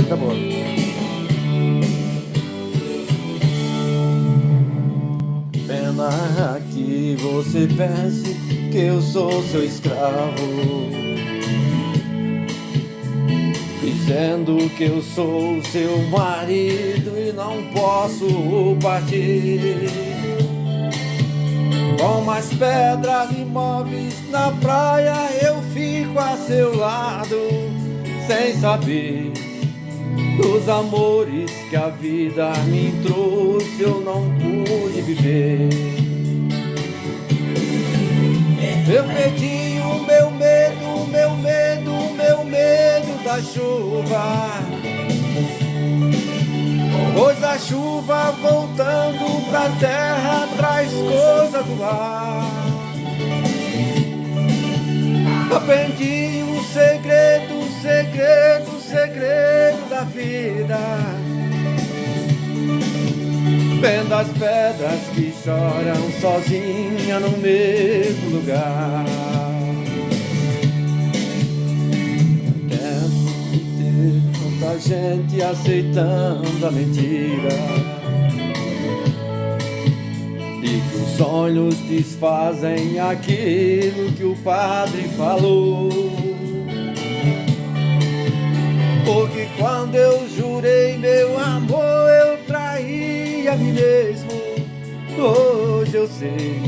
Tá bom. Pena que você pense que eu sou seu escravo, dizendo que eu sou seu marido e não posso partir. Com mais pedras e móveis na praia eu fico a seu lado, sem saber dos amores que a vida me trouxe, eu não pude viver. Eu perdi o meu medo, meu medo, meu medo da chuva, pois a chuva voltando pra terra traz coisa do ar. Aprendi um segredo, segredo, segredo da vida, vendo as pedras que choram sozinha no mesmo lugar. Tento ter tanta gente aceitando a mentira, e que os sonhos desfazem aquilo que o padre falou. Porque quando eu jurei meu amor, eu traí a mim mesmo. Hoje eu sei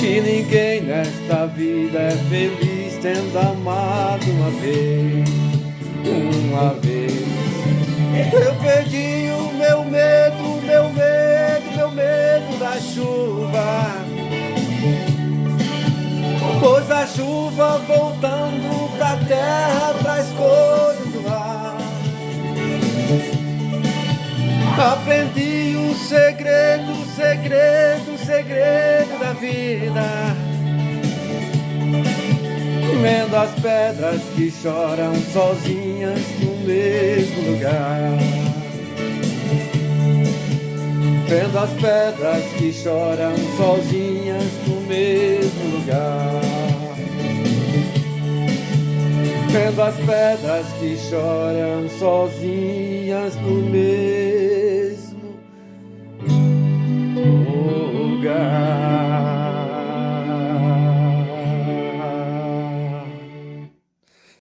que ninguém nesta vida é feliz tendo amado uma vez. Uma vez eu perdi o meu medo, meu medo, meu medo da chuva, pois a chuva voltando pra terra traz coisas do ar. Aprendi o segredo, segredo, segredo da vida, vendo as pedras que choram sozinhas no mesmo lugar. Vendo as pedras que choram sozinhas no mesmo lugar. Vendo as pedras que choram sozinhas no mesmo lugar.